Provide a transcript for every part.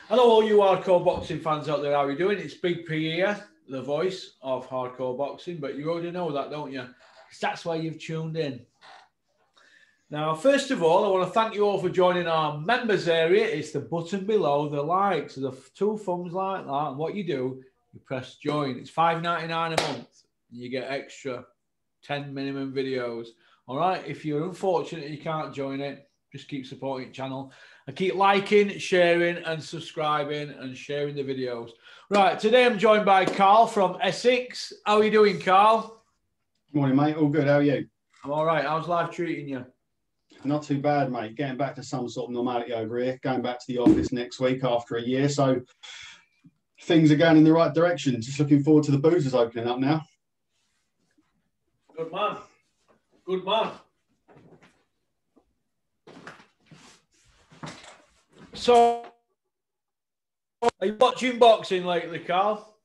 Hello, all you hardcore boxing fans out there. How are you doing? It's Big P here, the voice of hardcore boxing. But you already know that, don't you? 'Cause that's why you've tuned in. Now, first of all, I want to thank you all for joining our members area. It's the button below the like. So the two thumbs like that. And what you do, you press join. It's $5.99 a month. And you get extra 10 minimum videos. All right. If you're unfortunate you can't join it, just keep supporting the channel and keep liking, sharing, and subscribing and sharing the videos. Right. Today I'm joined by Carl from Essex. How are you doing, Carl? Morning, mate. All good. How are you? I'm all right. How's life treating you? Not too bad, mate. Getting back to some sort of normality over here. Going back to the office next week after a year. So things are going in the right direction. Just looking forward to the boozers opening up now. Good man. Good man. So, are you watching boxing lately, Carl?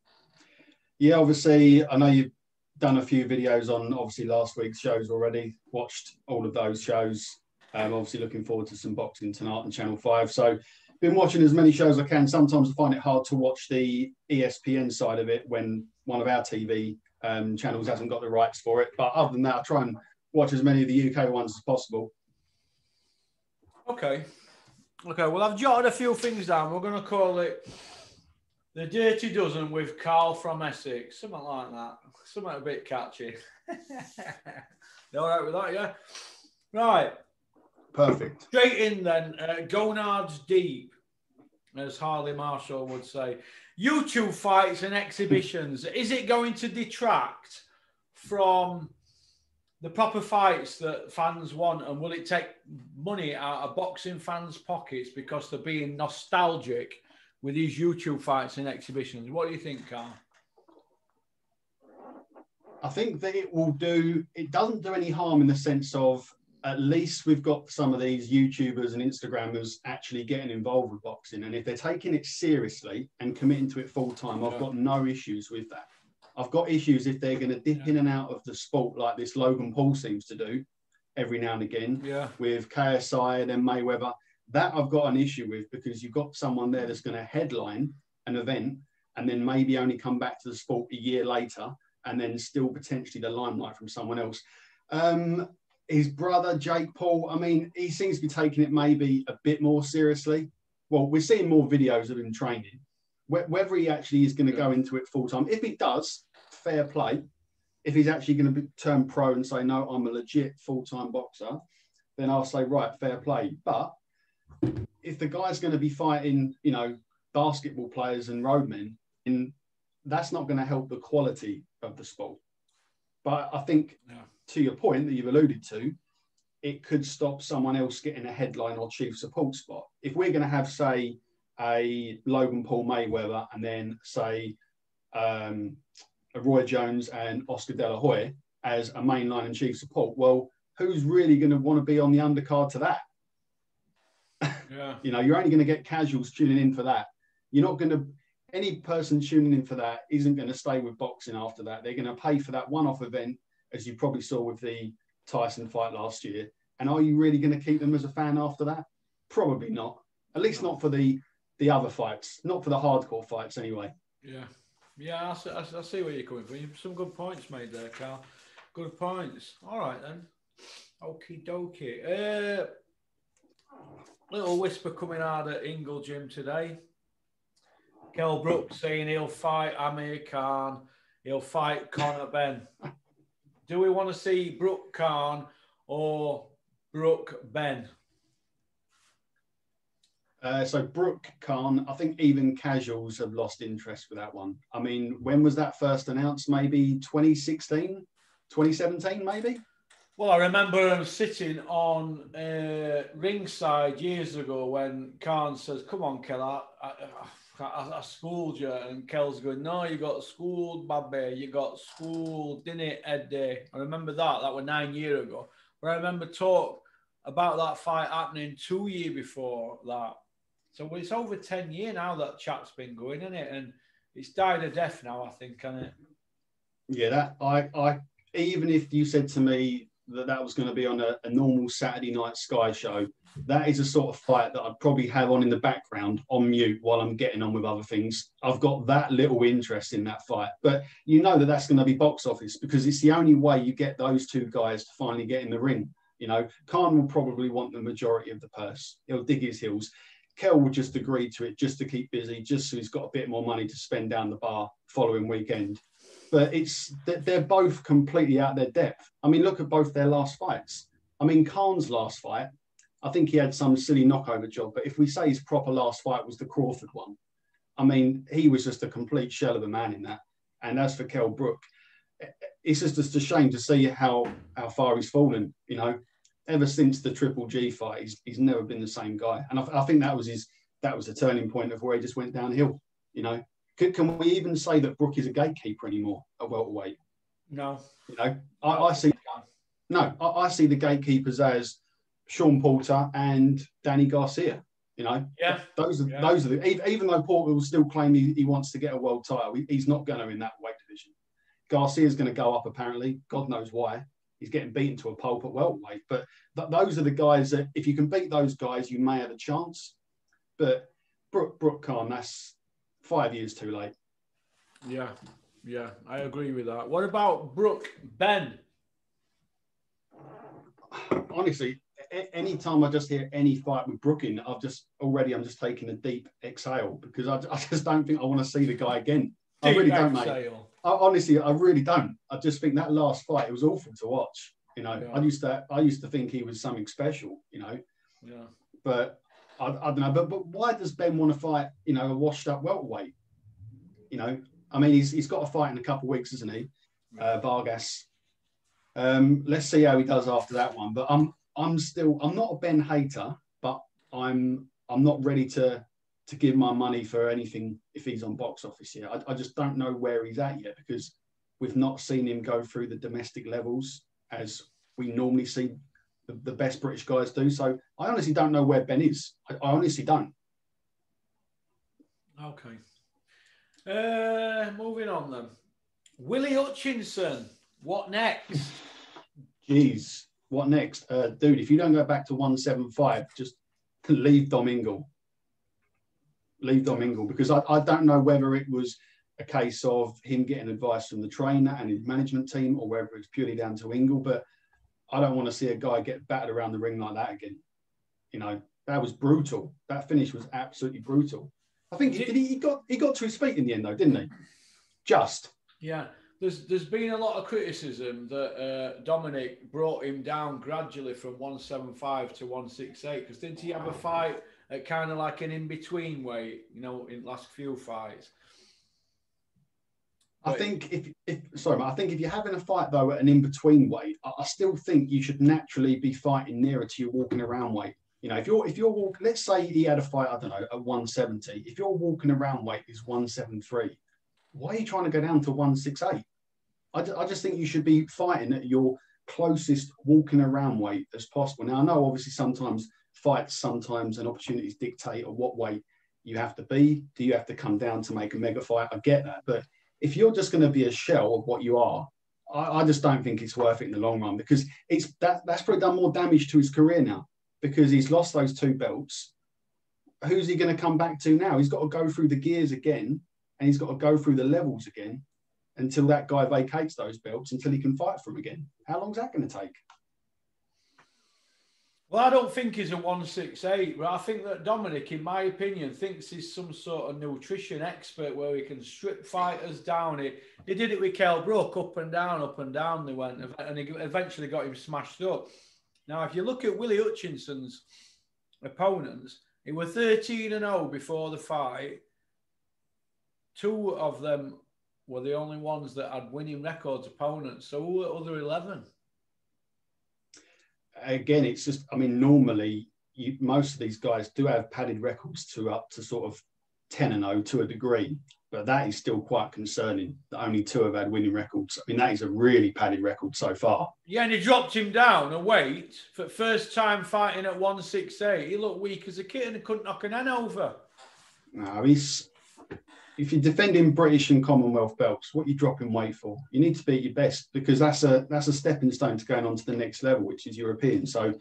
Yeah, obviously, I know you've done a few videos on obviously last week's shows already. Watched all of those shows. Obviously looking forward to some boxing tonight on Channel 5. So been watching as many shows as I can. Sometimes I find it hard to watch the ESPN side of it when one of our TV channels hasn't got the rights for it. But other than that, I try and watch as many of the UK ones as possible. Okay. Okay, well, I've jotted a few things down. We're going to call it the Dirty Dozen with Carl from Essex. Something like that. Something a bit catchy. You all right with that, yeah? Right. Perfect. Straight in then. Gonads deep, as Harley Marshall would say. YouTube fights and exhibitions. Is it going to detract from the proper fights that fans want, and will it take money out of boxing fans' pockets because they're being nostalgic with these YouTube fights and exhibitions? What do you think, Carl? I think that it doesn't do any harm in the sense of at least we've got some of these YouTubers and Instagrammers actually getting involved with boxing. And if they're taking it seriously and committing to it full time, I've got no issues with that. I've got issues if they're going to dip in and out of the sport like this Logan Paul seems to do every now and again with KSI and then Mayweather. That I've got an issue with because you've got someone there that's going to headline an event and then maybe only come back to the sport a year later and then still potentially the limelight from someone else. His brother, Jake Paul, I mean, he seems to be taking it maybe a bit more seriously. Well, we're seeing more videos of him training. Whether he actually is going to go into it full time. If he does, fair play. If he's actually going to turn pro and say, no, I'm a legit full-time boxer, then I'll say, right, fair play. But if the guy's going to be fighting, you know, basketball players and roadmen, that's not going to help the quality of the sport. But I think, to your point that you've alluded to, it could stop someone else getting a headline or chief support spot. If we're going to have, say, a Logan Paul Mayweather and then, say, a Roy Jones and Oscar De La Hoya as a mainline and chief support, well, who's really going to want to be on the undercard to that? You know, you're only going to get casuals tuning in for that. You're not going to... Any person tuning in for that isn't going to stay with boxing after that. They're going to pay for that one-off event, as you probably saw with the Tyson fight last year. And are you really going to keep them as a fan after that? Probably not. At least not for the other fights, not for the hardcore fights anyway. Yeah, I see where you're coming from. Some good points made there, Carl. Good points. All right, then. Okie dokie. Little whisper coming out at Ingle Gym today. Kell Brooks saying he'll fight Amir Khan. He'll fight Conor Ben. Do we want to see Brooke Khan or Brooke Ben? So Brooke Khan, I think even casuals have lost interest with that one. I mean, when was that first announced? Maybe 2016, 2017, maybe? Well, I remember sitting on ringside years ago when Khan says, come on, Kell, I schooled you. And Kell's going, no, you got schooled, Babby. You got schooled, didn't it, Eddie? I remember that. That was 9 years ago. But I remember talk about that fight happening 2 years before that. So it's over 10 years now that chat's been going, isn't it? And it's died a death now, I think, hasn't it? Yeah, that I even if you said to me that was going to be on a normal Saturday night Sky show, that is a sort of fight that I'd probably have on in the background on mute while I'm getting on with other things. I've got that little interest in that fight. But you know that that's going to be box office because it's the only way you get those two guys to finally get in the ring. You know, Khan will probably want the majority of the purse. He'll dig his heels. Kell will just agree to it just to keep busy, just so he's got a bit more money to spend down the bar following weekend. But they're both completely out of their depth. I mean, look at both their last fights. I mean, Khan's last fight, I think he had some silly knockover job. But if we say his proper last fight was the Crawford one, I mean, he was just a complete shell of a man in that. And as for Kell Brook, it's just a shame to see how far he's fallen. You know, ever since the Triple G fight, he's never been the same guy. And I think that was the turning point of where he just went downhill. You know. Can we even say that Brook is a gatekeeper anymore at welterweight? No. You know, I see the gatekeepers as Sean Porter and Danny Garcia. You know, those are the, even though Porter will still claim he wants to get a world title, he's not going to in that weight division. Garcia's going to go up apparently. God knows why. He's getting beaten to a pulp at welterweight. But those are the guys that if you can beat those guys, you may have a chance. But Brook Khan, that's 5 years too late. Yeah, I agree with that. What about Brook Ben? Honestly, any time I just hear any fight with Brook in, I'm just taking a deep exhale because I just don't think I want to see the guy again. I really don't, mate. Honestly, I really don't. I just think that last fight, it was awful to watch. You know, I used to think he was something special. You know, but. I don't know, but why does Ben want to fight, you know, a washed-up welterweight? You know, I mean, he's got a fight in a couple of weeks, isn't he? Vargas. Let's see how he does after that one. But I'm not a Ben hater, but I'm not ready to give my money for anything if he's on box office yet. I just don't know where he's at yet because we've not seen him go through the domestic levels as we normally see the best British guys do. So I honestly don't know where Ben is. I honestly don't. Okay. Moving on then. Willie Hutchinson, what next? Jeez, what next? Dude, if you don't go back to 175, just leave Domingo. Leave Domingo because I don't know whether it was a case of him getting advice from the trainer and his management team or whether it's purely down to Ingle, but I don't want to see a guy get battered around the ring like that again. You know, that was brutal. That finish was absolutely brutal. I think he got to his feet in the end, though, didn't he? Just. Yeah. There's been a lot of criticism that Dominic brought him down gradually from 175 to 168 because didn't he have a fight at kind of like an in-between weight, you know, in last few fights? I think if you're having a fight though at an in-between weight, I still think you should naturally be fighting nearer to your walking around weight. You know, if you're walking, let's say he had a fight, I don't know, at 170. If your walking around weight is 173, why are you trying to go down to 168? I just think you should be fighting at your closest walking around weight as possible. Now I know obviously sometimes and opportunities dictate at what weight you have to be. Do you have to come down to make a mega fight? I get that, but if you're just going to be a shell of what you are, I just don't think it's worth it in the long run because that's probably done more damage to his career now because he's lost those 2 belts. Who's he going to come back to now? He's got to go through the gears again and he's got to go through the levels again until that guy vacates those belts, until he can fight for them again. How long is that going to take? Well, I don't think he's a 168, but I think that Dominic, in my opinion, thinks he's some sort of nutrition expert where he can strip fighters down. He did it with Kell Brook, up and down they went, and he eventually got him smashed up. Now, if you look at Willie Hutchinson's opponents, he were 13-0 before the fight. 2 of them were the only ones that had winning records opponents. So who were the other 11? Again, it's just, I mean, normally most of these guys do have padded records to up to sort of 10-0 to a degree, but that is still quite concerning that only 2 have had winning records. I mean, that is a really padded record so far. Yeah, and he dropped him down a weight for first time fighting at 168. He looked weak as a kitten and couldn't knock an hen over. No, he's if you're defending British and Commonwealth belts, what are you dropping weight for? You need to be at your best, because that's a stepping stone to going on to the next level, which is European. So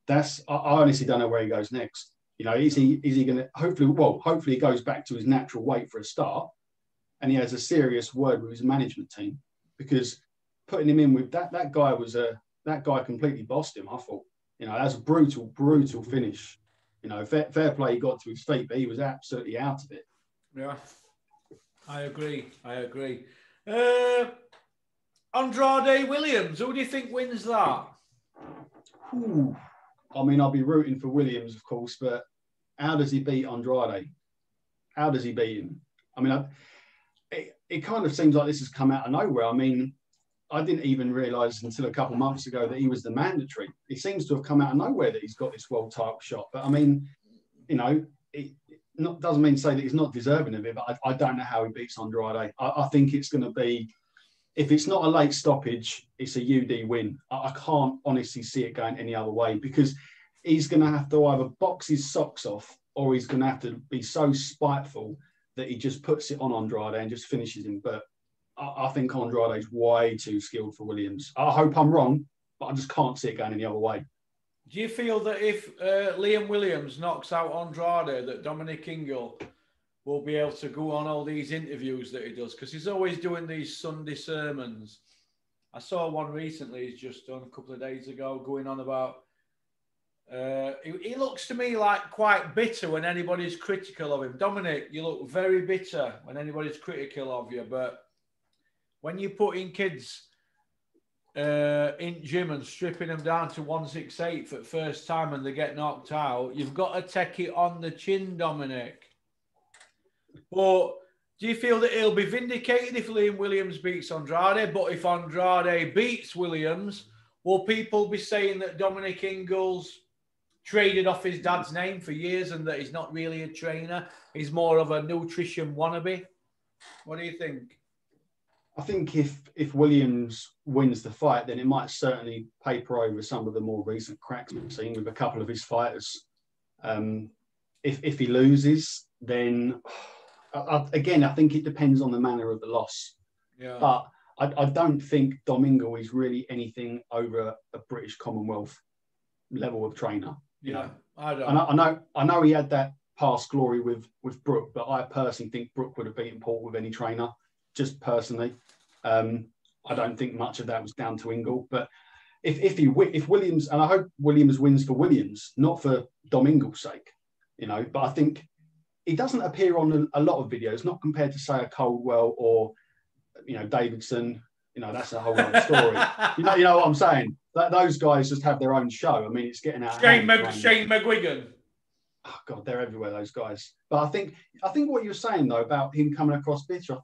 I honestly don't know where he goes next. You know, is he going to hopefully he goes back to his natural weight for a start, and he has a serious word with his management team, because putting him in with that guy completely bossed him. I thought, you know, that's a brutal finish. You know, fair play, he got to his feet, but he was absolutely out of it. Yeah, I agree. Andrade Williams, who do you think wins that? Ooh. I mean, I'll be rooting for Williams, of course, but how does he beat Andrade? How does he beat him? I mean, it kind of seems like this has come out of nowhere. I mean, I didn't even realise until a couple of months ago that he was the mandatory. It seems to have come out of nowhere that he's got this world title shot. But I mean, you know, doesn't mean to say that he's not deserving of it, but I don't know how he beats Andrade. I think it's going to be, if it's not a late stoppage, it's a UD win. I can't honestly see it going any other way, because he's going to have to either box his socks off, or he's going to have to be so spiteful that he just puts it on Andrade and just finishes him. But I think Andrade's way too skilled for Williams. I hope I'm wrong, but I just can't see it going any other way. Do you feel that if Liam Williams knocks out Andrade, that Dominic Ingle will be able to go on all these interviews that he does? Because he's always doing these Sunday sermons. I saw one recently he's just done a couple of days ago, going on about... he looks to me like quite bitter when anybody's critical of him. Dominic, you look very bitter when anybody's critical of you, but when you put in kids in gym and stripping them down to 168 for the first time and they get knocked out, you've got to take it on the chin, Dominic. But do you feel that he'll be vindicated if Liam Williams beats Andrade? But if Andrade beats Williams, will people be saying that Dominic Ingles traded off his dad's name for years and that he's not really a trainer? He's more of a nutrition wannabe. What do you think? I think if Williams wins the fight, then it might certainly paper over some of the more recent cracks we've seen with a couple of his fighters. If he loses, then again, I think it depends on the manner of the loss. Yeah. But I don't think Domingo is really anything over a British Commonwealth level of trainer. You know, I don't. I know he had that past glory with Brooke, but I personally think Brooke would have beaten Paul with any trainer. Just personally, I don't think much of that was down to Ingle. But if Williams, and I hope Williams wins for Williams, not for Domingle's sake, you know. But I think he doesn't appear on a lot of videos, not compared to say a Coldwell or, you know, Davidson. You know, that's a whole other story. you know what I'm saying? Those guys just have their own show. I mean, it's getting out. Shane McGuigan. Oh God, they're everywhere, those guys. But I think what you're saying though about him coming across bitter,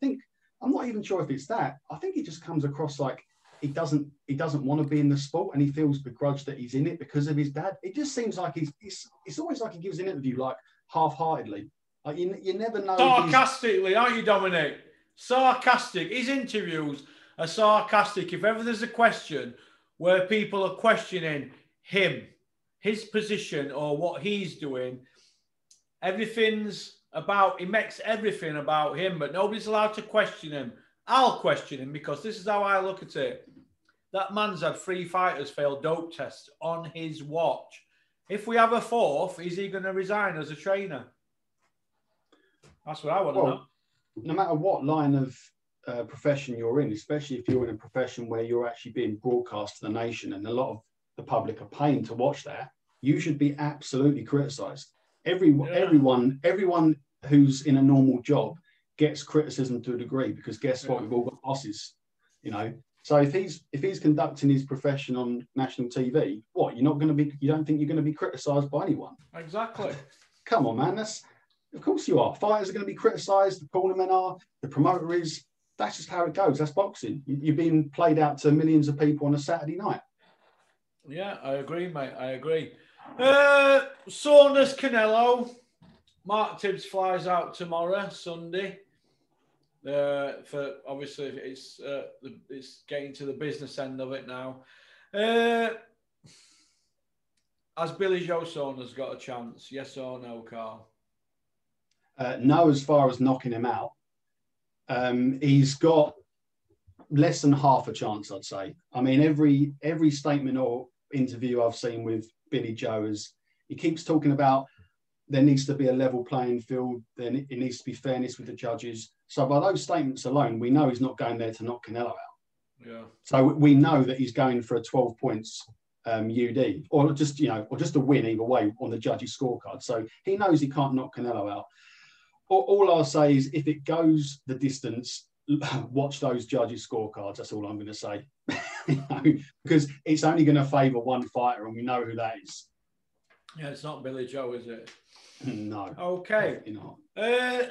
I'm not even sure if it's that. I think he just comes across like he doesn't want to be in the sport, and he feels begrudged that he's in it because of his dad. It just seems like it's always like he gives an interview like half-heartedly. Like you never know. Sarcastically, aren't you, Dominic? Sarcastic. His interviews are sarcastic. If ever there's a question where people are questioning him, his position, or what he's doing, he makes everything about him, but nobody's allowed to question him. I'll question him, because this is how I look at it. That man's had 3 fighters fail dope tests on his watch. If we have a 4th, is he going to resign as a trainer? That's what I want to know. No matter what line of profession you're in, especially if you're in a profession where you're actually being broadcast to the nation and a lot of the public are paying to watch that, you should be absolutely criticised. Everyone who's in a normal job gets criticism to a degree, because guess what? We've all got bosses, you know. So if he's conducting his profession on national TV, you don't think you're going to be criticised by anyone? Exactly. Come on, man. Of course you are. Fighters are going to be criticised. The cornermen are. The promoter is. That's just how it goes. That's boxing. You're being played out to millions of people on a Saturday night. Yeah, I agree, mate. I agree. Saunders Canelo. Mark Tibbs flies out tomorrow, Sunday. For obviously it's getting to the business end of it now. Has Billy Joe Saunders got a chance? Yes or no, Carl? No, as far as knocking him out. He's got less than half a chance, I'd say. I mean, every statement or interview I've seen with Billy Joe is he keeps talking about there needs to be a level playing field, then it needs to be fairness with the judges. So by those statements alone, we know he's not going there to knock Canelo out. Yeah. So we know that he's going for a 12 points UD, or just a win either way on the judges' scorecard. So he knows he can't knock Canelo out. All I'll say is if it goes the distance, watch those judges' scorecards. That's all I'm going to say. Because it's only going to favour one fighter, and we know who that is. Yeah, it's not Billy Joe, is it? No. Okay. Not.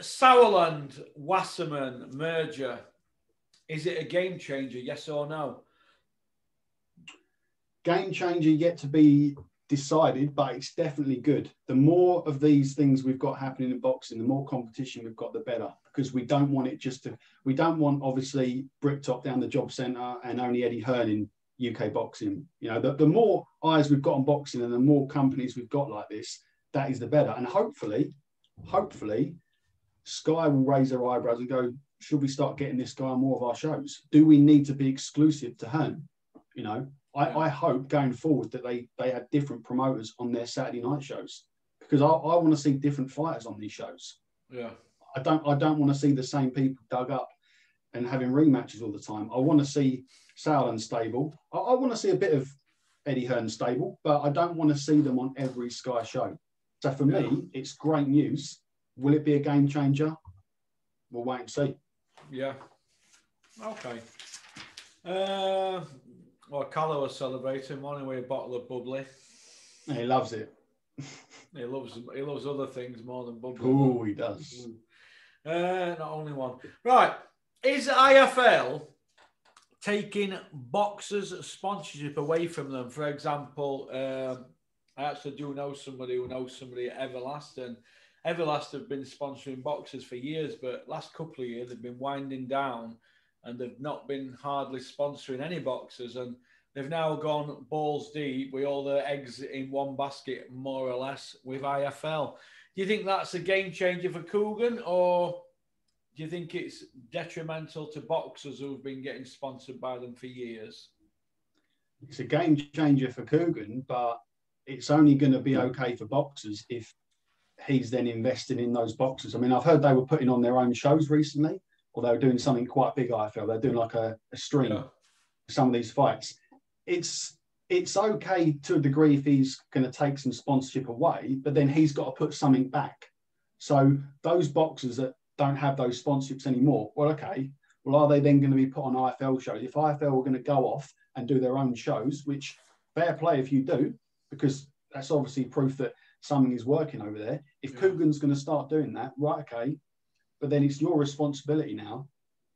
Sauerland, Wasserman merger. Is it a game changer, yes or no? Game changer yet to be decided, but it's definitely good. The more of these things we've got happening in boxing, the more competition we've got, the better. Because we don't want it we don't want obviously Bricktop down the job centre and only Eddie Hearn in UK boxing. The more eyes we've got on boxing and the more companies we've got like this, that is the better. And hopefully, Sky will raise their eyebrows and go, should we start getting this guy on more of our shows? Do we need to be exclusive to Hearn? I hope going forward that they have different promoters on their Saturday night shows, because I want to see different fighters on these shows. Yeah. I don't want to see the same people dug up and having rematches all the time. I want to see Sauerland stable. I want to see a bit of Eddie Hearn stable, but I don't want to see them on every Sky show. So for me, it's great news. Will it be a game changer? We'll wait and see. Yeah. Okay. Well, Callow was celebrating one with a bottle of bubbly. He loves it. He loves other things more than bubbly. Oh, he does. Not only one. Right. Is IFL taking boxers' sponsorship away from them? For example, I actually do know somebody who knows somebody at Everlast, and Everlast have been sponsoring boxers for years, but last couple of years they've been winding down and they've not been hardly sponsoring any boxers, and they've now gone balls deep with all their eggs in one basket, more or less, with IFL. Do you think that's a game changer for Coogan, or do you think it's detrimental to boxers who've been getting sponsored by them for years? It's a game changer for Coogan, but it's only going to be okay for boxers if he's then investing in those boxers. I mean, I've heard they were putting on their own shows recently, or they were doing something quite big, IFL. They're doing like a stream of some of these fights. It's okay to a degree if he's going to take some sponsorship away, but then he's got to put something back. So those boxers that don't have those sponsorships anymore, well, okay, well, are they then going to be put on IFL shows? If IFL are going to go off and do their own shows, which fair play if you do, because that's obviously proof that something is working over there. If Coogan's going to start doing that, right, okay, but then it's your responsibility now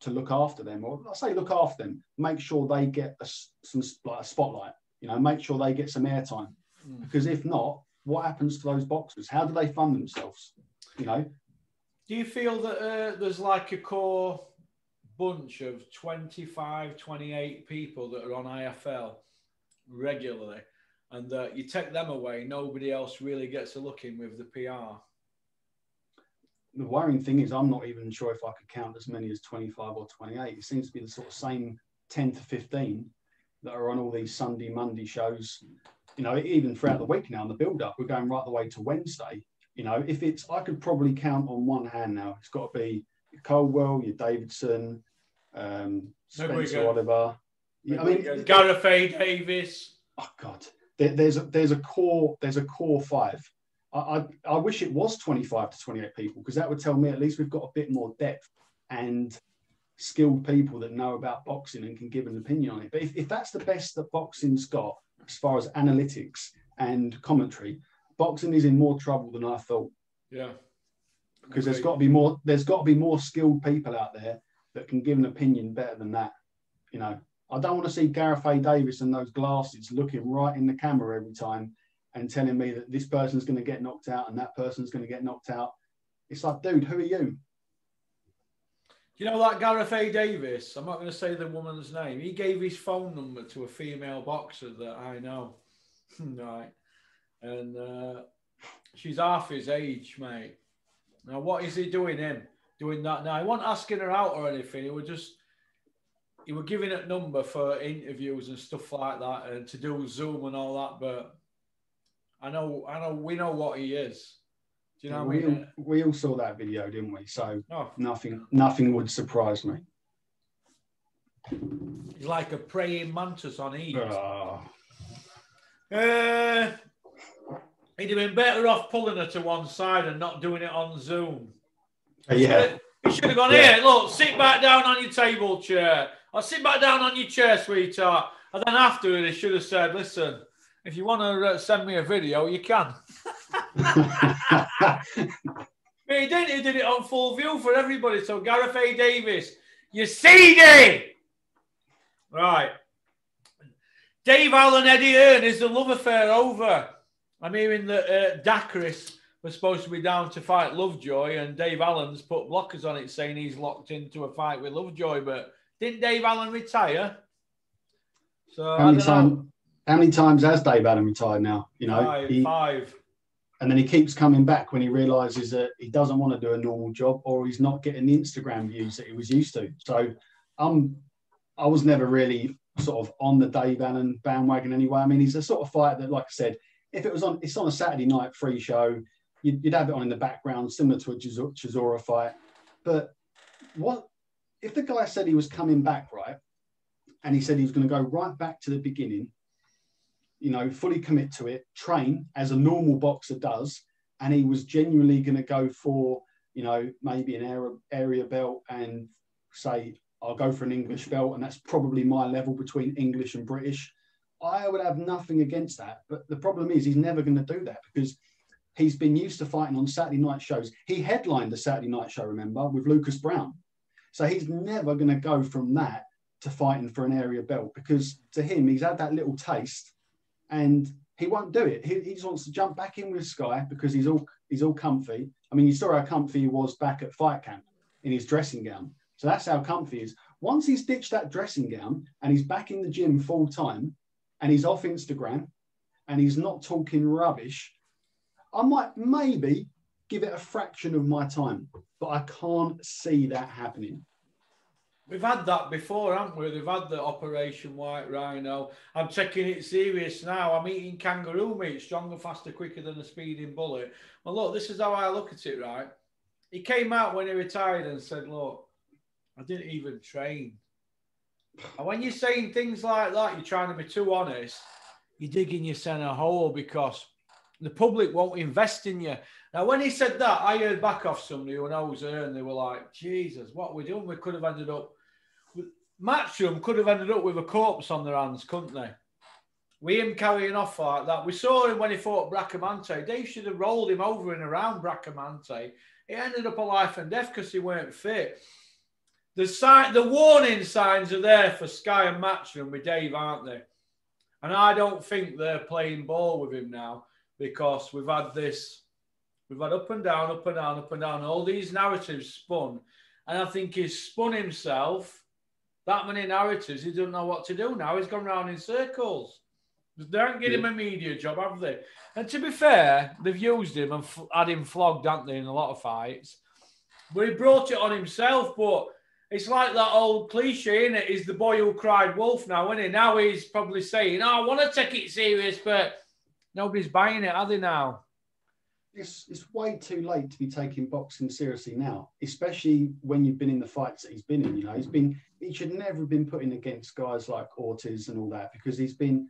to look after them, or I say look after them, make sure they get a spotlight, make sure they get some airtime. Because if not, what happens to those boxers? How do they fund themselves? Do you feel that there's like a core bunch of 25, 28 people that are on IFL regularly, and that you take them away, nobody else really gets a look in with the PR? The worrying thing is I'm not even sure if I could count as many as 25 or 28. It seems to be the sort of same 10 to 15 that are on all these Sunday, Monday shows. Even throughout the week now, in the build-up, we're going right the way to Wednesday. I could probably count on one hand now. It's got to be your Coldwell, your Davidson, Spencer Oliver. Gareth A. Davis. Oh God, there's a core five. I wish it was 25 to 28 people, because that would tell me at least we've got a bit more depth and skilled people that know about boxing and can give an opinion on it. But if that's the best that boxing's got as far as analytics and commentary, boxing is in more trouble than I thought. Yeah. Because there's got to be more skilled people out there that can give an opinion better than that. I don't want to see Gareth A. Davis and those glasses looking right in the camera every time and telling me that this person's going to get knocked out and that person's going to get knocked out. It's like, dude, who are you? You know, like Gareth A. Davis, I'm not going to say the woman's name. He gave his phone number to a female boxer that I know. Right. And she's half his age, mate. Now, what is he doing him? doing that now. He wasn't asking her out or anything. He was giving it number for interviews and stuff like that, and to do Zoom and all that. But we know what he is. Do you know what I mean? We all saw that video, didn't we? So oh. nothing would surprise me. He's like a praying mantis on Eve. Oh. He'd have been better off pulling her to one side and not doing it on Zoom. Yeah. He should have gone, here, look, sit back down on your table chair. Or sit back down on your chair, sweetheart. And then after it, he should have said, listen, if you want to send me a video, you can. But he didn't. He did it on full view for everybody. So Gareth A. Davis, you seedy! Right. Dave Allen, Eddie Hearn, is the love affair over? I'm hearing that Dacris was supposed to be down to fight Lovejoy, and Dave Allen's put blockers on it saying he's locked into a fight with Lovejoy. But didn't Dave Allen retire? So how many times has Dave Allen retired now? You know, five. And then he keeps coming back when he realises that he doesn't want to do a normal job, or he's not getting the Instagram views that he was used to. So I was never really sort of on the Dave Allen bandwagon anyway. I mean, he's the sort of fighter that, like I said, if it's on a Saturday night free show, you'd have it on in the background, similar to a Chisora fight. But what if the guy said he was coming back, right? And he said he was going to go right back to the beginning, you know, fully commit to it, train as a normal boxer does, and he was genuinely going to go for, you know, maybe an area belt and say, I'll go for an English belt, and that's probably my level between English and British. I would have nothing against that. But the problem is he's never going to do that because he's been used to fighting on Saturday night shows. He headlined the Saturday night show, remember, with Lucas Brown. So he's never going to go from that to fighting for an area belt because to him, he's had that little taste and he won't do it. He just wants to jump back in with Sky because he's all comfy. I mean, you saw how comfy he was back at fight camp in his dressing gown. So that's how comfy he is. Once he's ditched that dressing gown and he's back in the gym full time and he's off Instagram and he's not talking rubbish, I might maybe give it a fraction of my time, but I can't see that happening. We've had that before, haven't we? They've had the Operation White Rhino. I'm taking it serious now. I'm eating kangaroo meat, stronger, faster, quicker than a speeding bullet. Well, look, this is how I look at it, right? He came out when he retired and said, look, I didn't even train. And when you're saying things like that, you're trying to be too honest, you're digging yourself a hole because the public won't invest in you. Now, when he said that, I heard back off somebody who knows her, and they were like, Jesus, what are we doing? We could have ended up... Matchroom could have ended up with a corpse on their hands, couldn't they? With him carrying off like that. We saw him when he fought Bracamante. Dave should have rolled him over and around Bracamante. He ended up a life and death because he weren't fit. The warning signs are there for Sky and Matchroom with Dave, aren't they? And I don't think they're playing ball with him now because we've had up and down, up and down, up and down, all these narratives spun. And I think he's spun himself that many narratives, he doesn't know what to do now. He's gone round in circles. They haven't given him a media job, have they? And to be fair, they've used him and had him flogged, haven't they, in a lot of fights. But he brought it on himself. But it's like that old cliche, isn't it? He's the boy who cried wolf now, isn't he? Now he's probably saying, I want to take it serious, but nobody's buying it, are they now? It's way too late to be taking boxing seriously now, especially when you've been in the fights that he's been in. You know, he should never have been put in against guys like Ortiz and all that because he's been,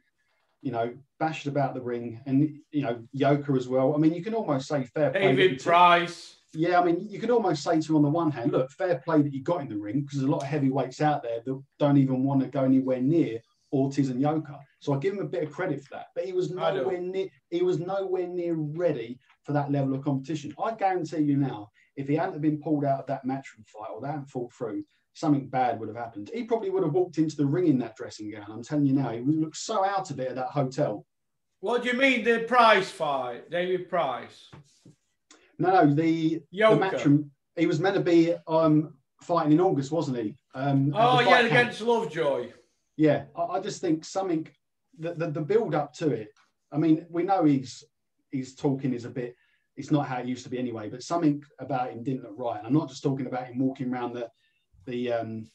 you know, bashed about the ring and, you know, Yoka as well. I mean, you can almost say fair play. David Price. Yeah, I mean, you could almost say to him on the one hand, look, fair play that you got in the ring because there's a lot of heavyweights out there that don't even want to go anywhere near Ortiz and Yoka. So I give him a bit of credit for that. But he was nowhere near ready for that level of competition. I guarantee you now, if he hadn't been pulled out of that matchroom fight or they hadn't fought through, something bad would have happened. He probably would have walked into the ring in that dressing gown. I'm telling you now, he would look so out of it at that hotel. What do you mean, the Price fight? David Price? No, the matchroom. He was meant to be fighting in August, wasn't he? Against Lovejoy. Yeah, I just think something, the build up to it. I mean, we know he's talking is a bit it's not how it used to be anyway. But something about him didn't look right. And I'm not just talking about him walking around the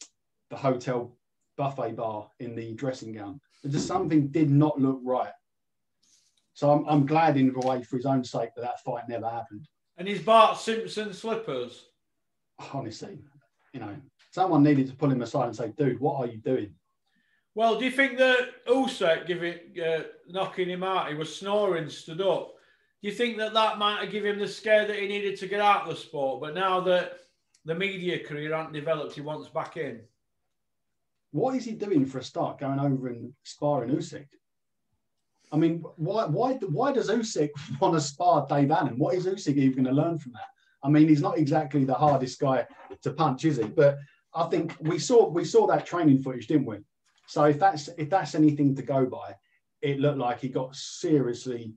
hotel buffet bar in the dressing gown. But just something did not look right. So I'm glad in a way for his own sake that fight never happened. And his Bart Simpson slippers. Honestly, someone needed to pull him aside and say, dude, what are you doing? Well, do you think that Usyk knocking him out, he was snoring, stood up? Do you think that might have given him the scare that he needed to get out of the sport? But now that the media career hasn't developed, he wants back in. What is he doing for a start, going over and sparring Usyk? I mean, why does Usyk want to spar Dave Allen? What is Usyk even going to learn from that? I mean, he's not exactly the hardest guy to punch, is he? But I think we saw that training footage, didn't we? So if that's anything to go by, it looked like he got seriously,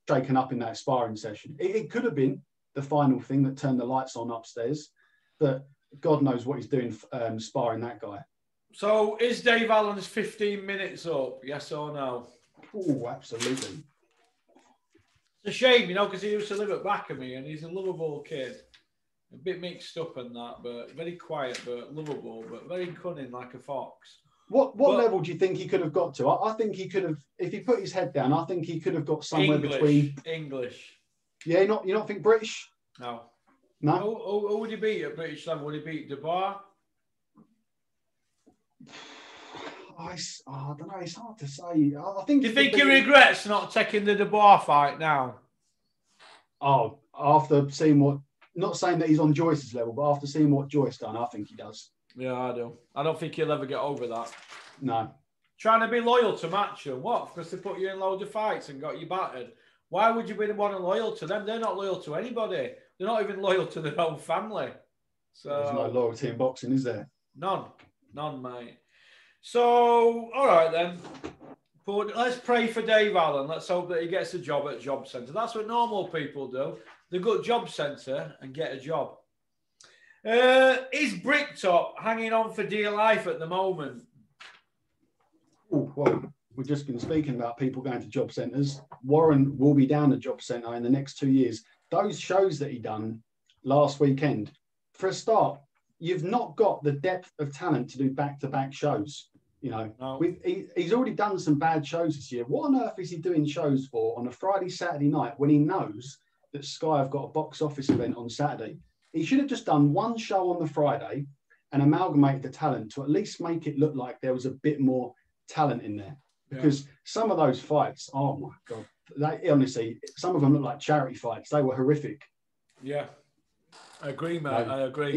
shaken up in that sparring session. It could have been the final thing that turned the lights on upstairs, but God knows what he's doing sparring that guy. So is Dave Allen's 15 minutes up? Yes or no? Oh, absolutely. It's a shame, because he used to live at back of me, and he's a lovable kid. A bit mixed up and that, but very quiet, but lovable, but very cunning like a fox. What level do you think he could have got to? I think he could have, if he put his head down, I think he could have got somewhere between... English. Yeah, you not think British? No. No? Who would he beat at British level? Would he beat Dubois? I don't know. It's hard to say. I think. Do you think he regrets not taking the Dubois fight now? Oh, after seeing what... Not saying that he's on Joyce's level, but after seeing what Joyce done, I think he does. Yeah, I do. I don't think he'll ever get over that. No. Trying to be loyal to Matchroom. What? Because they put you in loads of fights and got you battered. Why would you be the one loyal to them? They're not loyal to anybody. They're not even loyal to their own family. So there's no loyalty in boxing, is there? None, mate. So, all right then. But let's pray for Dave Allen. Let's hope that he gets a job at Job Centre. That's what normal people do. They go to Job Centre and get a job. Is Bricktop hanging on for dear life at the moment? Oh, well, we've just been speaking about people going to job centres. Warren will be down at Job Centre in the next 2 years. Those shows that he done last weekend, for a start, you've not got the depth of talent to do back-to-back shows. No. He's already done some bad shows this year. What on earth is he doing shows for on a Friday, Saturday night when he knows that Sky have got a box office event on Saturday? He should have just done one show on the Friday and amalgamated the talent to at least make it look like there was a bit more talent in there. Because some of those fights, oh my God, honestly, some of them look like charity fights. They were horrific. Yeah, I agree, mate. I agree.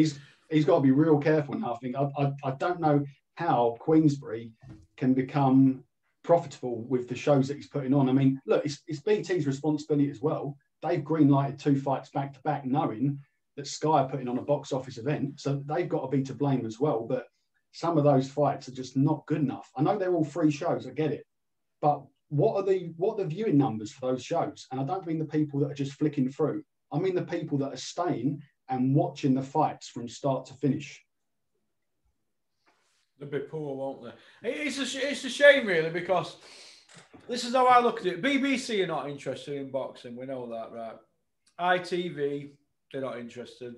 He's got to be real careful now. I think I don't know how Queensberry can become profitable with the shows that he's putting on. I mean, look, it's BT's responsibility as well. They've green-lighted 2 fights back-to-back knowing that Sky are putting on a box office event. So they've got to be to blame as well. But some of those fights are just not good enough. I know they're all free shows. I get it. But what are the viewing numbers for those shows? And I don't mean the people that are just flicking through. I mean the people that are staying and watching the fights from start to finish. They'll be poor, won't they? It's a shame, really, because this is how I look at it. BBC are not interested in boxing. We know that, right? ITV, they're not interested.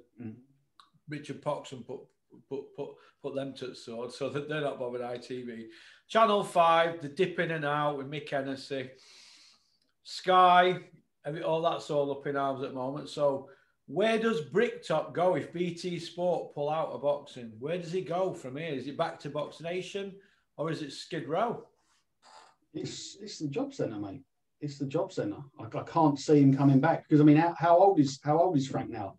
Richard Poxon put them to the sword, so that they're not bothered. ITV, Channel 5, the dip in and out with Mick Hennessy, Sky, all that's all up in arms at the moment. So where does Bricktop go if BT Sport pull out of boxing? Where does he go from here? Is it back to Box Nation or is it Skid Row? It's the Job Centre, mate. It's the Job Centre. I can't see him coming back because I mean, how old is Frank now?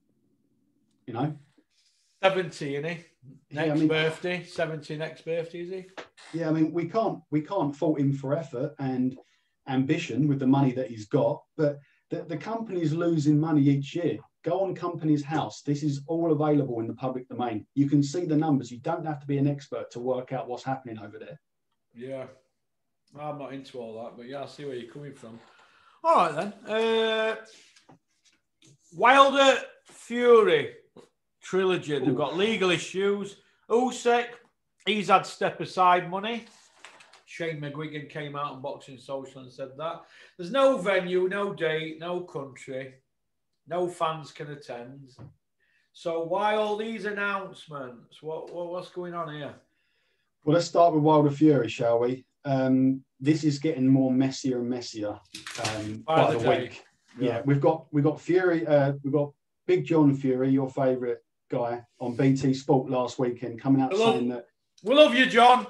70, isn't he? Next birthday, 70 next birthday, is he? Yeah, I mean, we can't fault him for effort and ambition with the money that he's got, but the company's losing money each year. Go on Company's House. This is all available in the public domain. You can see the numbers. You don't have to be an expert to work out what's happening over there. Yeah. I'm not into all that, but yeah, I see where you're coming from. All right, then. Wilder Fury trilogy. They've got legal issues. Usyk, he's had step aside money. Shane McGuigan came out on Boxing Social and said that. There's no venue, no date, no country. No fans can attend. So why all these announcements? What's going on here? Well, let's start with Wilder Fury, shall we? This is getting more messier and messier by the week. Yeah, we've got Fury. We've got Big John Fury, your favourite guy, on BT Sport last weekend, coming out saying that we love you, John.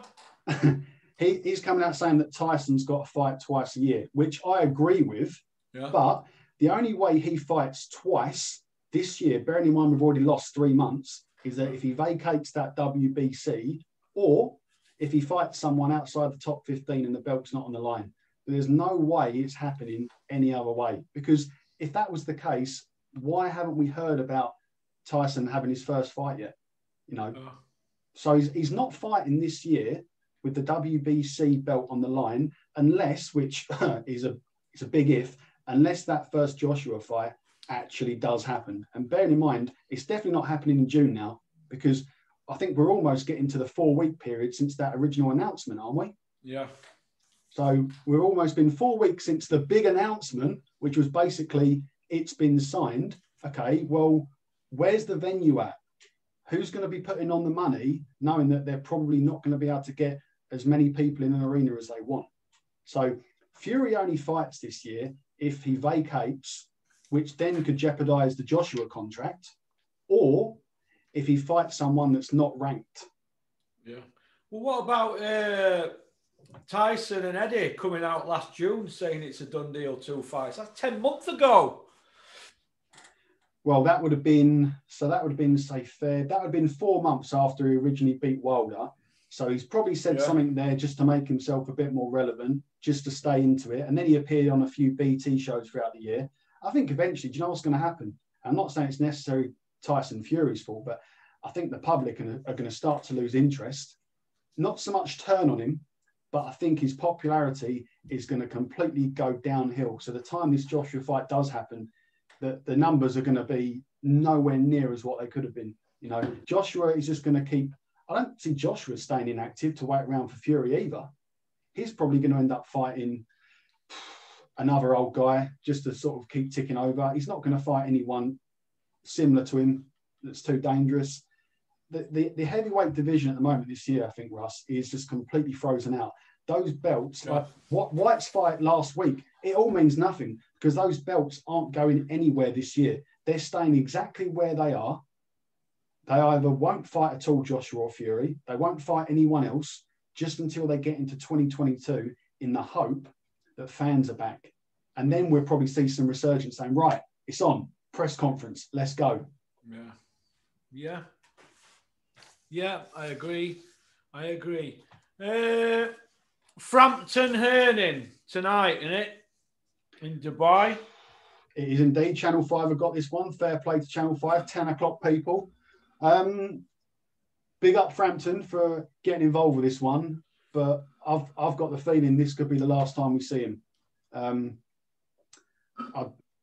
he's coming out saying that Tyson's got to fight twice a year, which I agree with. Yeah. But the only way he fights twice this year, bearing in mind we've already lost 3 months, is that if he vacates that WBC or if he fights someone outside the top 15 and the belt's not on the line. But there's no way it's happening any other way. Because if that was the case, why haven't we heard about Tyson having his first fight yet? You know, so he's not fighting this year with the WBC belt on the line, unless, which is a big if, unless that first Joshua fight actually does happen. And bearing in mind, it's definitely not happening in June now, because I think we're almost getting to the 4-week period since that original announcement, aren't we? Yeah. So we've almost been 4 weeks since the big announcement, which was basically it's been signed. Okay, well, where's the venue at? Who's going to be putting on the money, knowing that they're probably not going to be able to get as many people in an arena as they want? So Fury only fights this year if he vacates, which then could jeopardize the Joshua contract, or if he fights someone that's not ranked. Yeah. Well, what about Tyson and Eddie coming out last June saying it's a done deal, 2 fights? That's 10 months ago. Well, that would have been, that would have been 4 months after he originally beat Wilder. So he's probably said something there just to make himself a bit more relevant, just to stay into it. And then he appeared on a few BT shows throughout the year. I think eventually, do you know what's going to happen? I'm not saying it's necessarily Tyson Fury's fault, but I think the public are going to start to lose interest. Not so much turn on him, but I think his popularity is going to completely go downhill. So the time this Joshua fight does happen, the numbers are going to be nowhere near as what they could have been. You know, Joshua is just going to keep. I don't see Joshua staying inactive to wait around for Fury either. He's probably going to end up fighting another old guy just to sort of keep ticking over. He's not going to fight anyone similar to him that's too dangerous. The heavyweight division at the moment this year, I think, Russ, is just completely frozen out. Those belts, like what White's fight last week, it all means nothing because those belts aren't going anywhere this year. They're staying exactly where they are. They either won't fight at all Joshua or Fury. They won't fight anyone else just until they get into 2022 in the hope that fans are back. And then we'll probably see some resurgence saying, right, it's on, press conference, let's go. Yeah, I agree. Frampton Herning tonight, isn't it? In Dubai. It is indeed. Channel 5 have got this one. Fair play to Channel 5, 10 o'clock people. Big up Frampton for getting involved with this one, but I've got the feeling this could be the last time we see him. I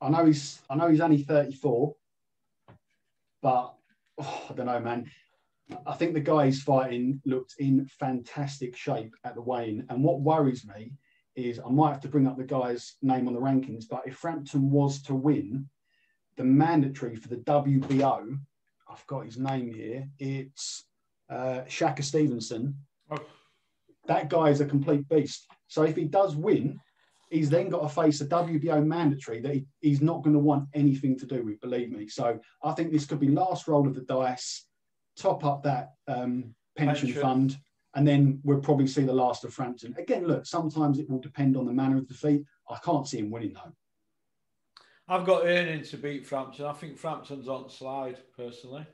know he's only 34, but I don't know, man. I think the guy he's fighting looked in fantastic shape at the weigh-in, and what worries me is I might have to bring up the guy's name on the rankings, but if Frampton was to win, the mandatory for the WBO, I've got his name here, it's Shaka Stevenson. Oh. That guy is a complete beast. So if he does win, he's then got to face a WBO mandatory that he's not going to want anything to do with, believe me. So I think this could be last roll of the dice, top up that pension fund, and then we'll probably see the last of Frampton. Again, look, sometimes it will depend on the manner of defeat. I can't see him winning, though. I've got Erning to beat Frampton. I think Frampton's on the slide, personally.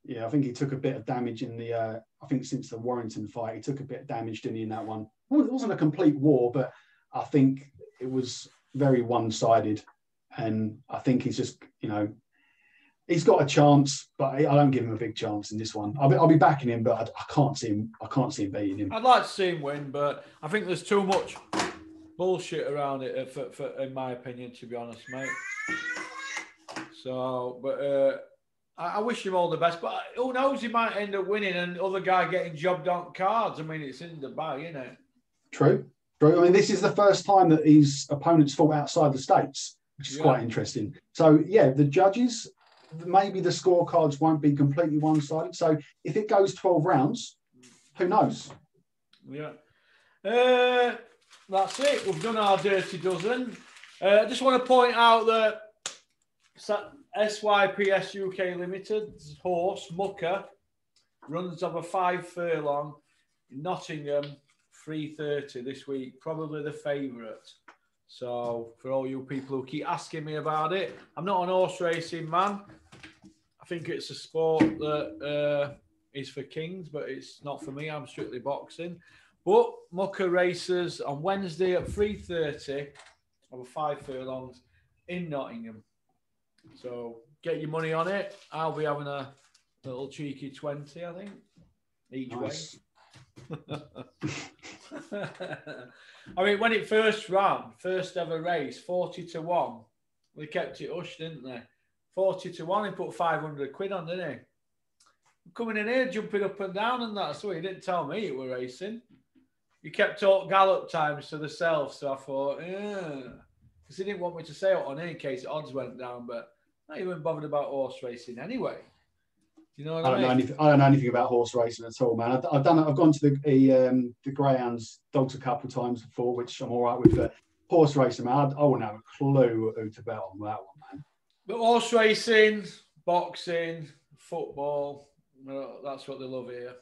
Yeah, I think he took a bit of damage in the, I think since the Warrington fight, he took a bit of damage, didn't he, in that one? Well, it wasn't a complete war, but I think it was very one-sided. And I think he's just, he's got a chance, but I don't give him a big chance in this one. I'll be backing him, but I can't see him beating him. I'd like to see him win, but I think there's too much bullshit around it, in my opinion, to be honest, mate. So, but I wish him all the best. But who knows? He might end up winning, and other guy getting jobbed on cards. I mean, it's in Dubai, isn't it? True. I mean, this is the first time that his opponents fought outside the States. which is quite interesting. So, yeah, the judges, maybe the scorecards won't be completely one-sided. So if it goes 12 rounds, who knows? Yeah. That's it. We've done our dirty dozen. I just want to point out that SYPS UK Limited's horse, Mucker, runs over 5 furlong in Nottingham, 3:30 this week. Probably the favourite. So for all you people who keep asking me about it, I'm not an horse racing man. I think it's a sport that is for kings, but it's not for me. I'm strictly boxing. But Mucker races on Wednesday at 3:30 over 5 furlongs in Nottingham. So get your money on it. I'll be having a little cheeky 20, I think, each way. I mean, when it first ran, first ever race, 40-1, they kept it hushed, didn't they? 40-1, he put 500 quid on, didn't he? Coming in here, jumping up and down and that. So he didn't tell me it were racing. He kept all gallop times to themselves. So I thought, yeah. Because he didn't want me to say it on in case odds went down. But I'm not even bothered about horse racing anyway. You know what I mean? I don't know anything about horse racing at all, man. I've gone to the greyhounds dogs a couple of times before, which I'm all right with. But horse racing, man, I wouldn't have a clue who to bet on that one, man. But horse racing, boxing, football, that's what they love here.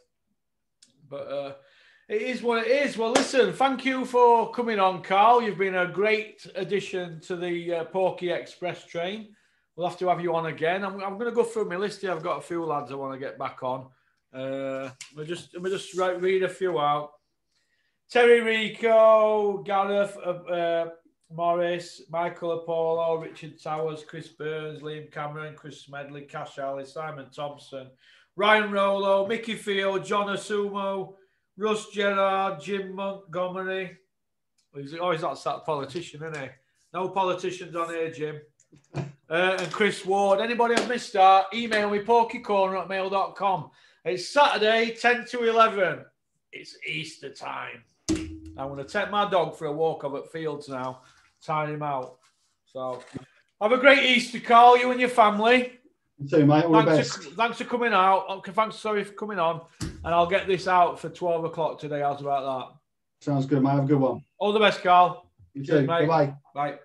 But it is what it is. Well, listen, thank you for coming on, Carl. You've been a great addition to the Porky Express train. We'll have to have you on again. I'm going to go through my list here. I've got a few lads I want to get back on. We'll just read a few out. Terry Rico, Gareth Morris, Michael Apollo, Richard Towers, Chris Burns, Liam Cameron, Chris Smedley, Cash Alley, Simon Thompson, Ryan Rollo, Mickey Field, John Asumo, Russ Gerard, Jim Montgomery. He's always that politician, isn't he? No politicians on here, Jim. And Chris Ward. Anybody I've missed out, email me, porkycorner@mail.com. It's Saturday, 10 to 11. It's Easter time. I'm going to take my dog for a walk over at Fields now, tire him out. So have a great Easter, Carl, you and your family. You too, mate. All the best. Thanks for coming out. Sorry for coming on. And I'll get this out for 12 o'clock today. How's about that? Sounds good, mate. Have a good one. All the best, Carl. You too. Mate. Bye-bye. Bye.